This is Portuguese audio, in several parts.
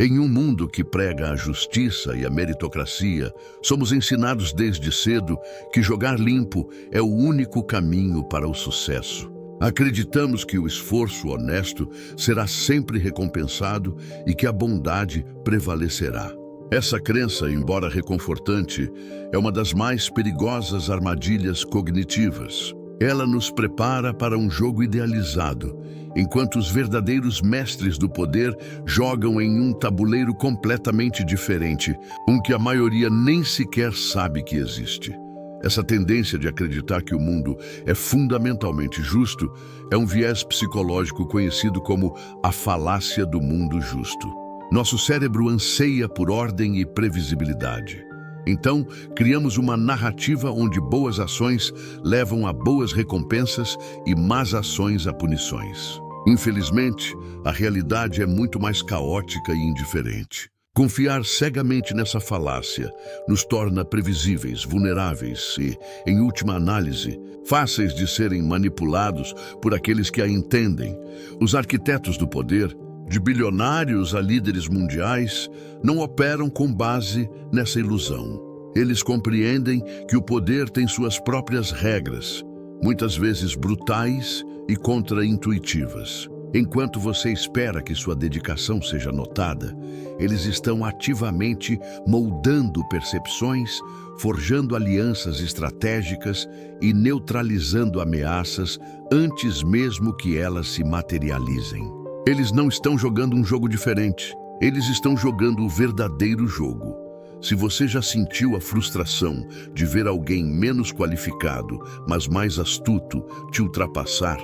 Em um mundo que prega a justiça e a meritocracia, somos ensinados desde cedo que jogar limpo é o único caminho para o sucesso. Acreditamos que o esforço honesto será sempre recompensado e que a bondade prevalecerá. Essa crença, embora reconfortante, é uma das mais perigosas armadilhas cognitivas. Ela nos prepara para um jogo idealizado, enquanto os verdadeiros mestres do poder jogam em um tabuleiro completamente diferente, um que a maioria nem sequer sabe que existe. Essa tendência de acreditar que o mundo é fundamentalmente justo é um viés psicológico conhecido como a falácia do mundo justo. Nosso cérebro anseia por ordem e previsibilidade. Então, criamos uma narrativa onde boas ações levam a boas recompensas e más ações a punições. Infelizmente, a realidade é muito mais caótica e indiferente. Confiar cegamente nessa falácia nos torna previsíveis, vulneráveis e, em última análise, fáceis de serem manipulados por aqueles que a entendem. Os arquitetos do poder, de bilionários a líderes mundiais, não operam com base nessa ilusão. Eles compreendem que o poder tem suas próprias regras, muitas vezes brutais e contraintuitivas. Enquanto você espera que sua dedicação seja notada, eles estão ativamente moldando percepções, forjando alianças estratégicas e neutralizando ameaças antes mesmo que elas se materializem. Eles não estão jogando um jogo diferente, eles estão jogando o verdadeiro jogo. Se você já sentiu a frustração de ver alguém menos qualificado, mas mais astuto, te ultrapassar,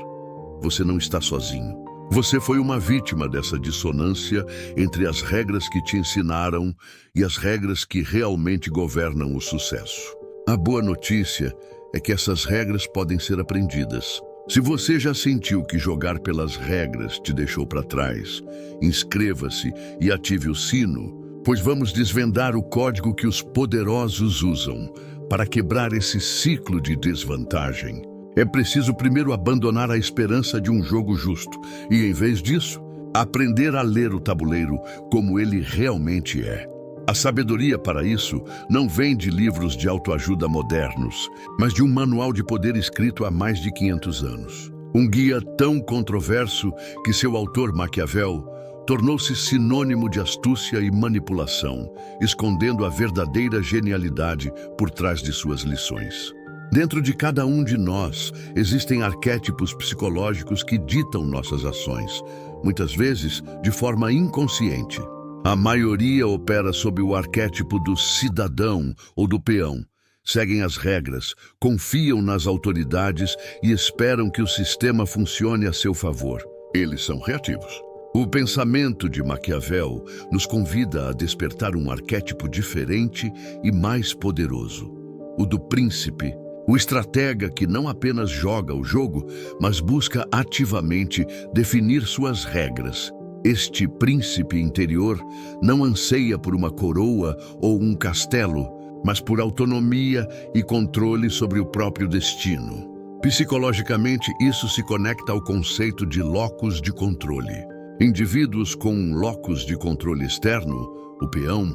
você não está sozinho. Você foi uma vítima dessa dissonância entre as regras que te ensinaram e as regras que realmente governam o sucesso. A boa notícia é que essas regras podem ser aprendidas. Se você já sentiu que jogar pelas regras te deixou para trás, inscreva-se e ative o sino, pois vamos desvendar o código que os poderosos usam para quebrar esse ciclo de desvantagem. É preciso primeiro abandonar a esperança de um jogo justo e, em vez disso, aprender a ler o tabuleiro como ele realmente é. A sabedoria para isso não vem de livros de autoajuda modernos, mas de um manual de poder escrito há mais de 500 anos. Um guia tão controverso que seu autor, Maquiavel, tornou-se sinônimo de astúcia e manipulação, escondendo a verdadeira genialidade por trás de suas lições. Dentro de cada um de nós existem arquétipos psicológicos que ditam nossas ações, muitas vezes de forma inconsciente. A maioria opera sob o arquétipo do cidadão ou do peão. Seguem as regras, confiam nas autoridades e esperam que o sistema funcione a seu favor. Eles são reativos. O pensamento de Maquiavel nos convida a despertar um arquétipo diferente e mais poderoso, o do príncipe. O estratega que não apenas joga o jogo, mas busca ativamente definir suas regras. Este príncipe interior não anseia por uma coroa ou um castelo, mas por autonomia e controle sobre o próprio destino. Psicologicamente, isso se conecta ao conceito de locus de controle. Indivíduos com um locus de controle externo, o peão,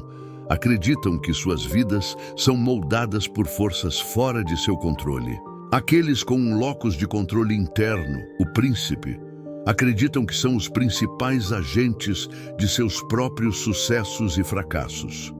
acreditam que suas vidas são moldadas por forças fora de seu controle. Aqueles com um locus de controle interno, o príncipe, acreditam que são os principais agentes de seus próprios sucessos e fracassos.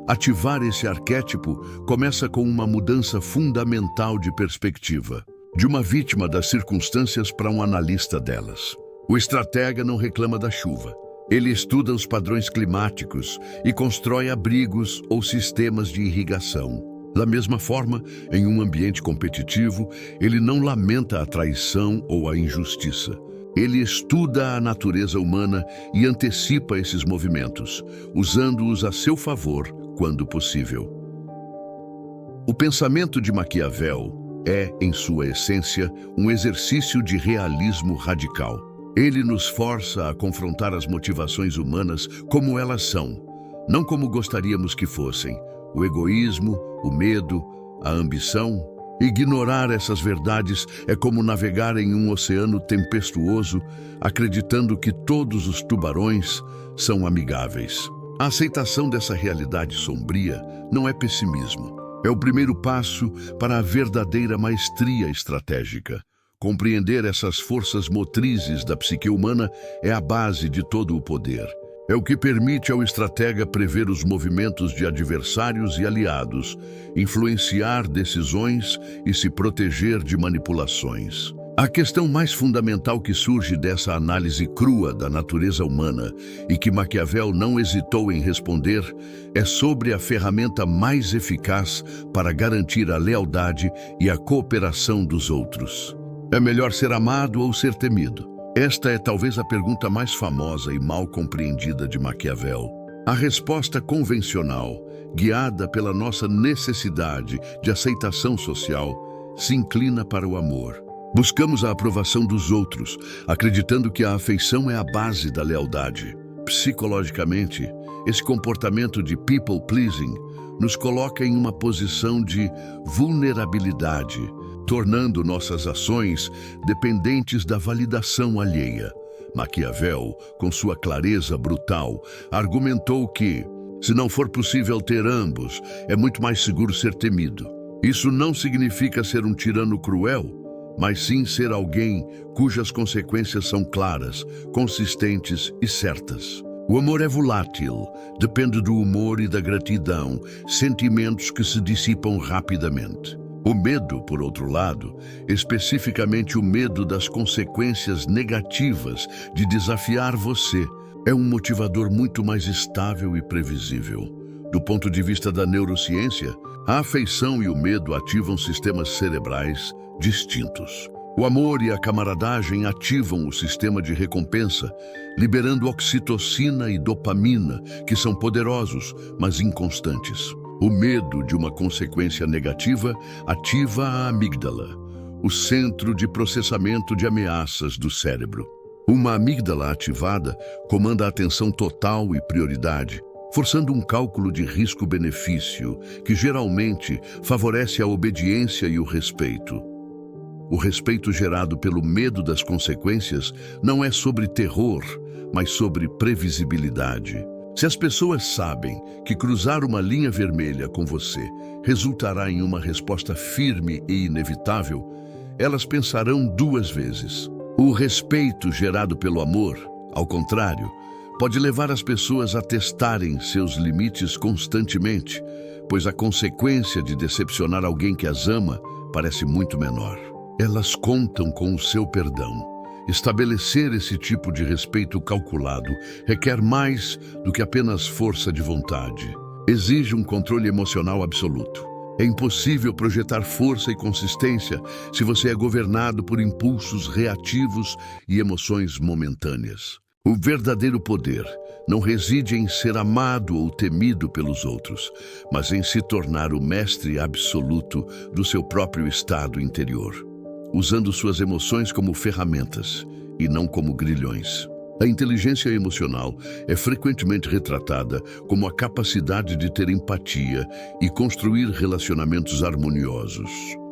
Ativar esse arquétipo começa com uma mudança fundamental de perspectiva, de uma vítima das circunstâncias para um analista delas. O estratega não reclama da chuva. Ele estuda os padrões climáticos e constrói abrigos ou sistemas de irrigação. Da mesma forma, em um ambiente competitivo, ele não lamenta a traição ou a injustiça. Ele estuda a natureza humana e antecipa esses movimentos, usando-os a seu favor quando possível. O pensamento de Maquiavel é, em sua essência, um exercício de realismo radical. Ele nos força a confrontar as motivações humanas como elas são, não como gostaríamos que fossem. O egoísmo, o medo, a ambição Ignorar essas verdades é como navegar em um oceano tempestuoso, acreditando que todos os tubarões são amigáveis. A aceitação dessa realidade sombria não é pessimismo. É o primeiro passo para a verdadeira maestria estratégica. Compreender essas forças motrizes da psique humana é a base de todo o poder. É o que permite ao estratega prever os movimentos de adversários e aliados, influenciar decisões e se proteger de manipulações. A questão mais fundamental que surge dessa análise crua da natureza humana e que Maquiavel não hesitou em responder é sobre a ferramenta mais eficaz para garantir a lealdade e a cooperação dos outros. É melhor ser amado ou ser temido? Esta é talvez a pergunta mais famosa e mal compreendida de Maquiavel. A resposta convencional, guiada pela nossa necessidade de aceitação social, se inclina para o amor. Buscamos a aprovação dos outros, acreditando que a afeição é a base da lealdade. Psicologicamente, esse comportamento de people pleasing nos coloca em uma posição de vulnerabilidade, tornando nossas ações dependentes da validação alheia. Maquiavel, com sua clareza brutal, argumentou que, se não for possível ter ambos, é muito mais seguro ser temido. Isso não significa ser um tirano cruel, mas sim ser alguém cujas consequências são claras, consistentes e certas. O amor é volátil, depende do humor e da gratidão, sentimentos que se dissipam rapidamente. O medo, por outro lado, especificamente o medo das consequências negativas de desafiar você, é um motivador muito mais estável e previsível. Do ponto de vista da neurociência, a afeição e o medo ativam sistemas cerebrais distintos. O amor e a camaradagem ativam o sistema de recompensa, liberando oxitocina e dopamina, que são poderosos, mas inconstantes. O medo de uma consequência negativa ativa a amígdala, o centro de processamento de ameaças do cérebro. Uma amígdala ativada comanda a atenção total e prioridade, forçando um cálculo de risco-benefício, que geralmente favorece a obediência e o respeito. O respeito gerado pelo medo das consequências não é sobre terror, mas sobre previsibilidade. Se as pessoas sabem que cruzar uma linha vermelha com você resultará em uma resposta firme e inevitável, elas pensarão duas vezes. O respeito gerado pelo amor, ao contrário, pode levar as pessoas a testarem seus limites constantemente, pois a consequência de decepcionar alguém que as ama parece muito menor. Elas contam com o seu perdão. Estabelecer esse tipo de respeito calculado requer mais do que apenas força de vontade. Exige um controle emocional absoluto. É impossível projetar força e consistência se você é governado por impulsos reativos e emoções momentâneas. O verdadeiro poder não reside em ser amado ou temido pelos outros, mas em se tornar o mestre absoluto do seu próprio estado interior, usando suas emoções como ferramentas e não como grilhões. A inteligência emocional é frequentemente retratada como a capacidade de ter empatia e construir relacionamentos harmoniosos.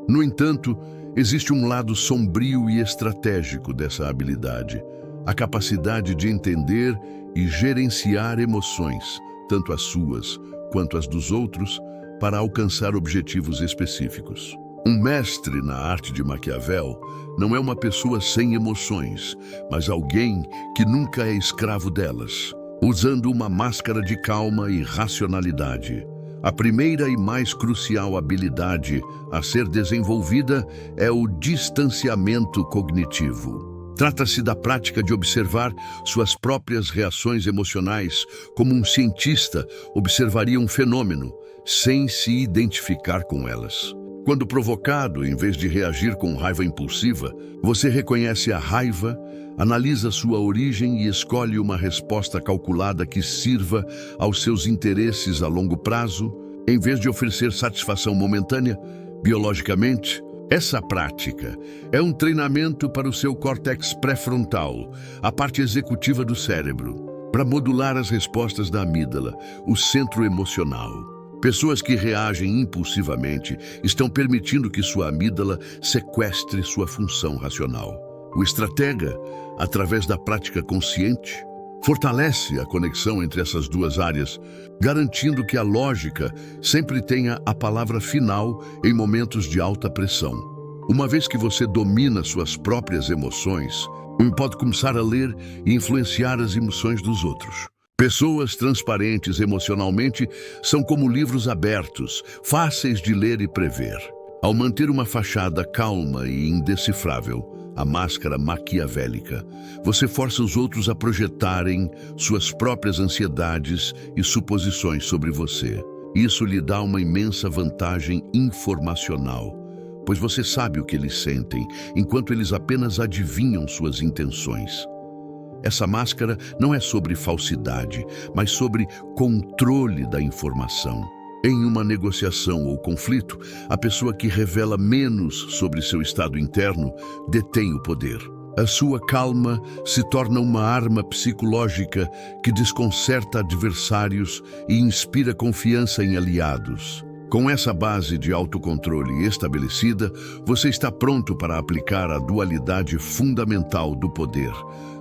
No entanto, existe um lado sombrio e estratégico dessa habilidade, a capacidade de entender e gerenciar emoções, tanto as suas quanto as dos outros, para alcançar objetivos específicos. Um mestre na arte de Maquiavel não é uma pessoa sem emoções, mas alguém que nunca é escravo delas, usando uma máscara de calma e racionalidade. A primeira e mais crucial habilidade a ser desenvolvida é o distanciamento cognitivo. Trata-se da prática de observar suas próprias reações emocionais como um cientista observaria um fenômeno, sem se identificar com elas. Quando provocado, em vez de reagir com raiva impulsiva, você reconhece a raiva, analisa sua origem e escolhe uma resposta calculada que sirva aos seus interesses a longo prazo, em vez de oferecer satisfação momentânea. Biologicamente, essa prática é um treinamento para o seu córtex pré-frontal, a parte executiva do cérebro, para modular as respostas da amígdala, o centro emocional. Pessoas que reagem impulsivamente estão permitindo que sua amígdala sequestre sua função racional. O estratega, através da prática consciente, fortalece a conexão entre essas duas áreas, garantindo que a lógica sempre tenha a palavra final em momentos de alta pressão. Uma vez que você domina suas próprias emoções, pode começar a ler e influenciar as emoções dos outros. Pessoas transparentes emocionalmente são como livros abertos, fáceis de ler e prever. Ao manter uma fachada calma e indecifrável, a máscara maquiavélica, você força os outros a projetarem suas próprias ansiedades e suposições sobre você. Isso lhe dá uma imensa vantagem informacional, pois você sabe o que eles sentem, enquanto eles apenas adivinham suas intenções. Essa máscara não é sobre falsidade, mas sobre controle da informação. Em uma negociação ou conflito, a pessoa que revela menos sobre seu estado interno detém o poder. A sua calma se torna uma arma psicológica que desconcerta adversários e inspira confiança em aliados. Com essa base de autocontrole estabelecida, você está pronto para aplicar a dualidade fundamental do poder,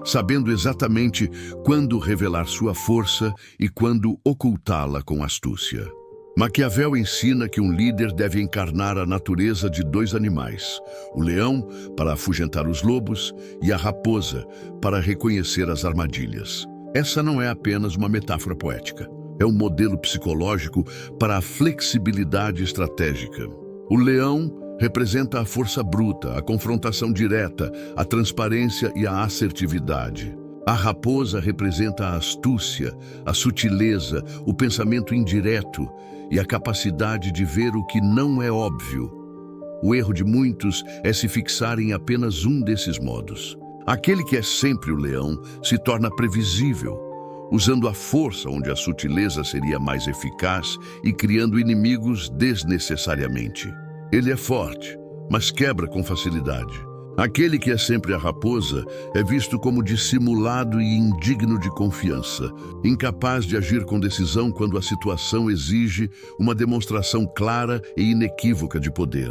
sabendo exatamente quando revelar sua força e quando ocultá-la com astúcia. Maquiavel ensina que um líder deve encarnar a natureza de dois animais, o leão para afugentar os lobos e a raposa para reconhecer as armadilhas. Essa não é apenas uma metáfora poética, é um modelo psicológico para a flexibilidade estratégica. O leão representa a força bruta, a confrontação direta, a transparência e a assertividade. A raposa representa a astúcia, a sutileza, o pensamento indireto e a capacidade de ver o que não é óbvio. O erro de muitos é se fixar em apenas um desses modos. Aquele que é sempre o leão se torna previsível, usando a força onde a sutileza seria mais eficaz e criando inimigos desnecessariamente. Ele é forte, mas quebra com facilidade. Aquele que é sempre a raposa é visto como dissimulado e indigno de confiança, incapaz de agir com decisão quando a situação exige uma demonstração clara e inequívoca de poder.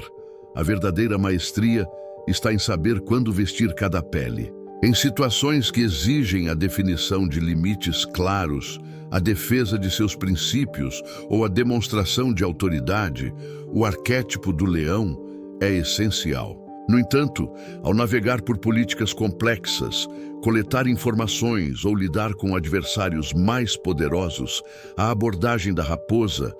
A verdadeira maestria está em saber quando vestir cada pele. Em situações que exigem a definição de limites claros, a defesa de seus princípios ou a demonstração de autoridade, o arquétipo do leão é essencial. No entanto, ao navegar por políticas complexas, coletar informações ou lidar com adversários mais poderosos, a abordagem da raposa,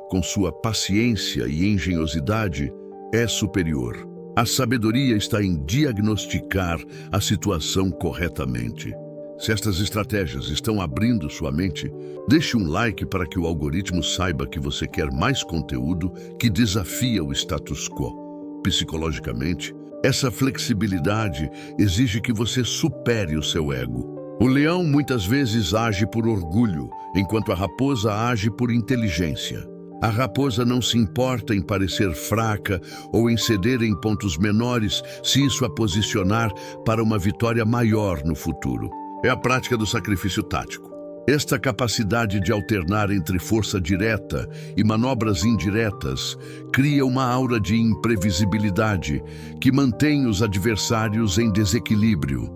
com sua paciência e engenhosidade, é superior. A sabedoria está em diagnosticar a situação corretamente. Se estas estratégias estão abrindo sua mente, deixe um like para que o algoritmo saiba que você quer mais conteúdo que desafia o status quo. Psicologicamente, essa flexibilidade exige que você supere o seu ego. O leão muitas vezes age por orgulho, enquanto a raposa age por inteligência. A raposa não se importa em parecer fraca ou em ceder em pontos menores se isso a posicionar para uma vitória maior no futuro. É a prática do sacrifício tático. Esta capacidade de alternar entre força direta e manobras indiretas cria uma aura de imprevisibilidade que mantém os adversários em desequilíbrio.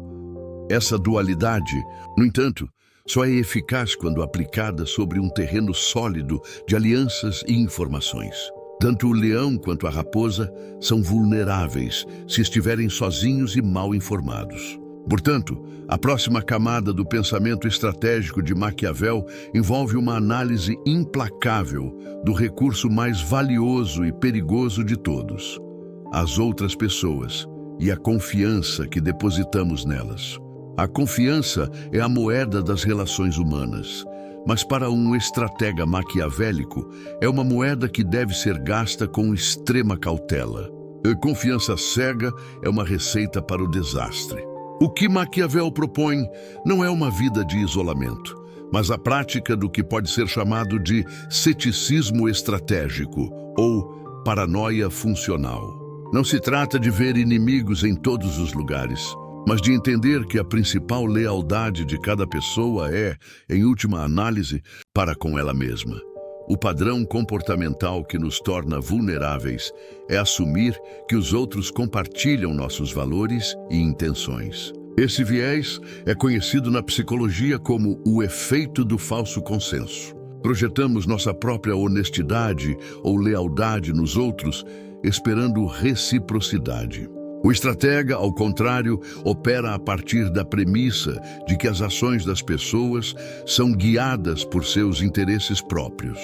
Essa dualidade, no entanto, só é eficaz quando aplicada sobre um terreno sólido de alianças e informações. Tanto o leão quanto a raposa são vulneráveis se estiverem sozinhos e mal informados. Portanto, a próxima camada do pensamento estratégico de Maquiavel envolve uma análise implacável do recurso mais valioso e perigoso de todos, as outras pessoas e a confiança que depositamos nelas. A confiança é a moeda das relações humanas, mas para um estratega maquiavélico é uma moeda que deve ser gasta com extrema cautela. A confiança cega é uma receita para o desastre. O que Maquiavel propõe não é uma vida de isolamento, mas a prática do que pode ser chamado de ceticismo estratégico ou paranoia funcional. Não se trata de ver inimigos em todos os lugares, mas de entender que a principal lealdade de cada pessoa é, em última análise, para com ela mesma. O padrão comportamental que nos torna vulneráveis é assumir que os outros compartilham nossos valores e intenções. Esse viés é conhecido na psicologia como o efeito do falso consenso. Projetamos nossa própria honestidade ou lealdade nos outros, esperando reciprocidade. O estratega, ao contrário, opera a partir da premissa de que as ações das pessoas são guiadas por seus interesses próprios.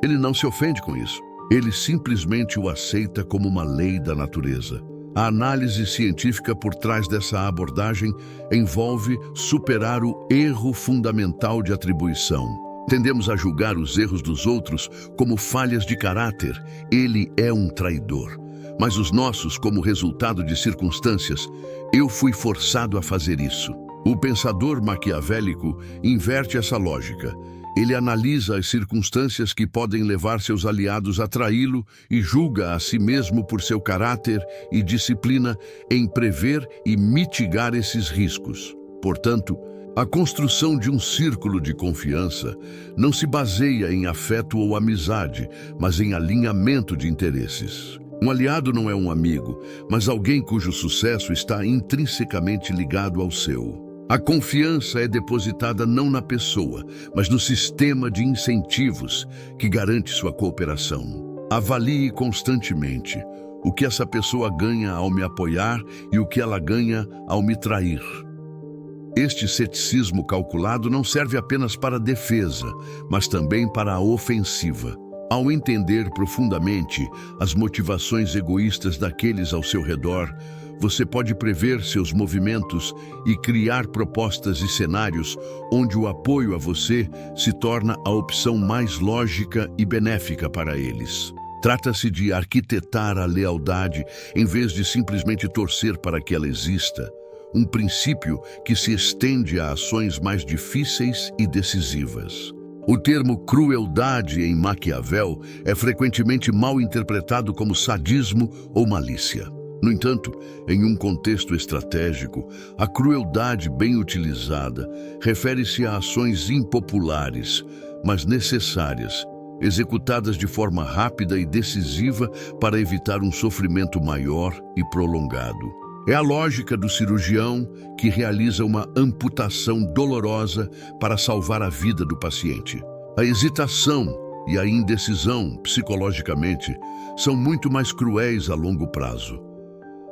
Ele não se ofende com isso. Ele simplesmente o aceita como uma lei da natureza. A análise científica por trás dessa abordagem envolve superar o erro fundamental de atribuição. Tendemos a julgar os erros dos outros como falhas de caráter. Ele é um traidor. Mas os nossos, como resultado de circunstâncias, eu fui forçado a fazer isso. O pensador maquiavélico inverte essa lógica. Ele analisa as circunstâncias que podem levar seus aliados a traí-lo e julga a si mesmo por seu caráter e disciplina em prever e mitigar esses riscos. Portanto, a construção de um círculo de confiança não se baseia em afeto ou amizade, mas em alinhamento de interesses. Um aliado não é um amigo, mas alguém cujo sucesso está intrinsecamente ligado ao seu. A confiança é depositada não na pessoa, mas no sistema de incentivos que garante sua cooperação. Avalie constantemente o que essa pessoa ganha ao me apoiar e o que ela ganha ao me trair. Este ceticismo calculado não serve apenas para a defesa, mas também para a ofensiva. Ao entender profundamente as motivações egoístas daqueles ao seu redor, você pode prever seus movimentos e criar propostas e cenários onde o apoio a você se torna a opção mais lógica e benéfica para eles. Trata-se de arquitetar a lealdade em vez de simplesmente torcer para que ela exista, um princípio que se estende a ações mais difíceis e decisivas. O termo crueldade em Maquiavel é frequentemente mal interpretado como sadismo ou malícia. No entanto, em um contexto estratégico, a crueldade bem utilizada refere-se a ações impopulares, mas necessárias, executadas de forma rápida e decisiva para evitar um sofrimento maior e prolongado. É a lógica do cirurgião que realiza uma amputação dolorosa para salvar a vida do paciente. A hesitação e a indecisão, psicologicamente, são muito mais cruéis a longo prazo.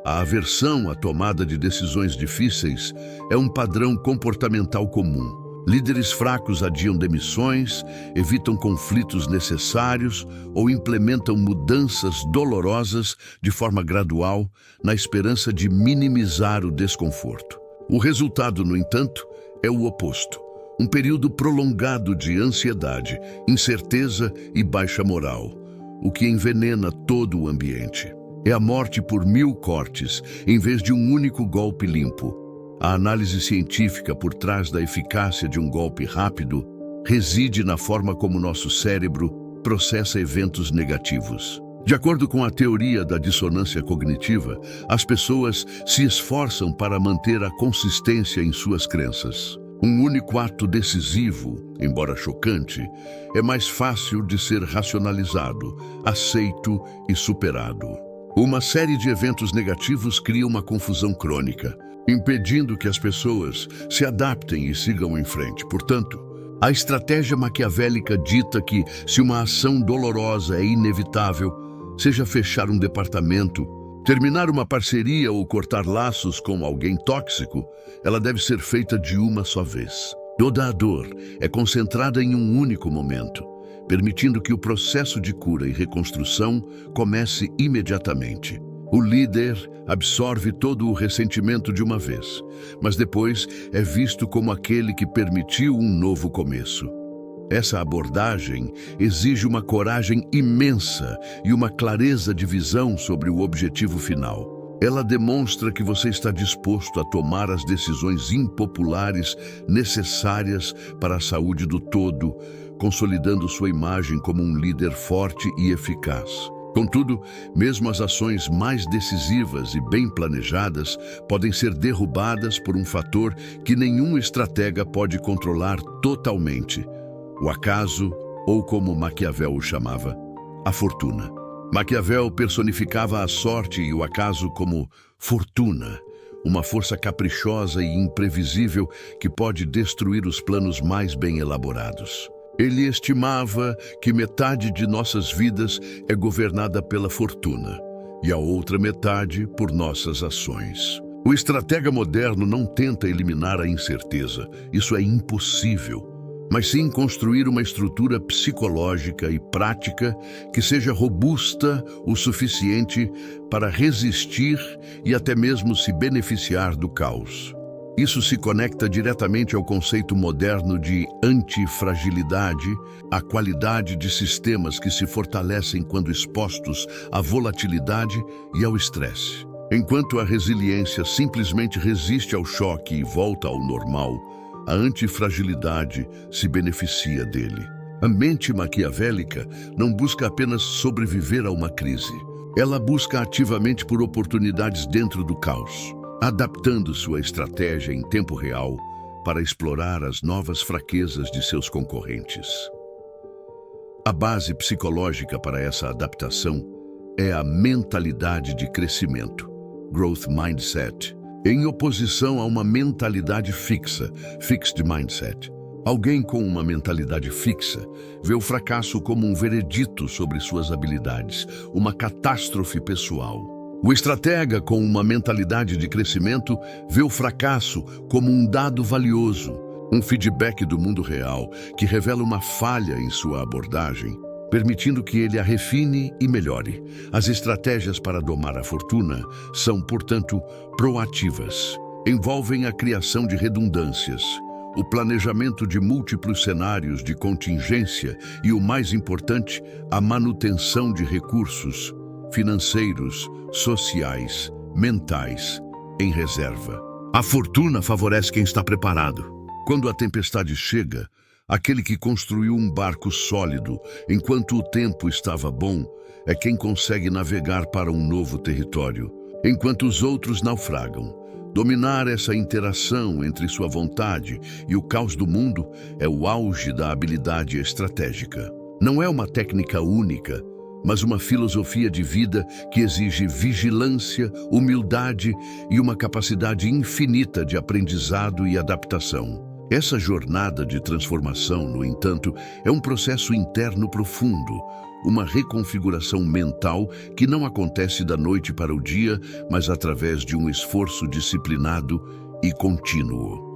A aversão à tomada de decisões difíceis é um padrão comportamental comum. Líderes fracos adiam demissões, evitam conflitos necessários ou implementam mudanças dolorosas de forma gradual, na esperança de minimizar o desconforto. O resultado, no entanto, é o oposto. Um período prolongado de ansiedade, incerteza e baixa moral, o que envenena todo o ambiente. É a morte por 1000 cortes, em vez de um único golpe limpo. A análise científica por trás da eficácia de um golpe rápido reside na forma como nosso cérebro processa eventos negativos. De acordo com a teoria da dissonância cognitiva, as pessoas se esforçam para manter a consistência em suas crenças. Um único ato decisivo, embora chocante, é mais fácil de ser racionalizado, aceito e superado. Uma série de eventos negativos cria uma confusão crônica, impedindo que as pessoas se adaptem e sigam em frente. Portanto, a estratégia maquiavélica dita que, se uma ação dolorosa é inevitável, seja fechar um departamento, terminar uma parceria ou cortar laços com alguém tóxico, ela deve ser feita de uma só vez. Toda a dor é concentrada em um único momento, permitindo que o processo de cura e reconstrução comece imediatamente. O líder absorve todo o ressentimento de uma vez, mas depois é visto como aquele que permitiu um novo começo. Essa abordagem exige uma coragem imensa e uma clareza de visão sobre o objetivo final. Ela demonstra que você está disposto a tomar as decisões impopulares necessárias para a saúde do todo, consolidando sua imagem como um líder forte e eficaz. Contudo, mesmo as ações mais decisivas e bem planejadas podem ser derrubadas por um fator que nenhum estratega pode controlar totalmente: o acaso ou como Maquiavel o chamava, a fortuna. Maquiavel personificava a sorte e o acaso como fortuna, uma força caprichosa e imprevisível que pode destruir os planos mais bem elaborados. Ele estimava que metade de nossas vidas é governada pela fortuna e a outra metade por nossas ações. O estratega moderno não tenta eliminar a incerteza, isso é impossível, mas sim construir uma estrutura psicológica e prática que seja robusta o suficiente para resistir e até mesmo se beneficiar do caos. Isso se conecta diretamente ao conceito moderno de antifragilidade, a qualidade de sistemas que se fortalecem quando expostos à volatilidade e ao estresse. Enquanto a resiliência simplesmente resiste ao choque e volta ao normal, a antifragilidade se beneficia dele. A mente maquiavélica não busca apenas sobreviver a uma crise. Ela busca ativamente por oportunidades dentro do caos, adaptando sua estratégia em tempo real para explorar as novas fraquezas de seus concorrentes. A base psicológica para essa adaptação é a mentalidade de crescimento, Growth Mindset, em oposição a uma mentalidade fixa, Fixed Mindset. Alguém com uma mentalidade fixa vê o fracasso como um veredito sobre suas habilidades, uma catástrofe pessoal. O estratega com uma mentalidade de crescimento vê o fracasso como um dado valioso, um feedback do mundo real que revela uma falha em sua abordagem, permitindo que ele a refine e melhore. As estratégias para domar a fortuna são, portanto, proativas. Envolvem a criação de redundâncias, o planejamento de múltiplos cenários de contingência e, o mais importante, a manutenção de recursos financeiros, sociais, mentais, em reserva. A fortuna favorece quem está preparado. Quando a tempestade chega, aquele que construiu um barco sólido enquanto o tempo estava bom é quem consegue navegar para um novo território, enquanto os outros naufragam. Dominar essa interação entre sua vontade e o caos do mundo é o auge da habilidade estratégica. Não é uma técnica única, mas uma filosofia de vida que exige vigilância, humildade e uma capacidade infinita de aprendizado e adaptação. Essa jornada de transformação, no entanto, é um processo interno profundo, uma reconfiguração mental que não acontece da noite para o dia, mas através de um esforço disciplinado e contínuo.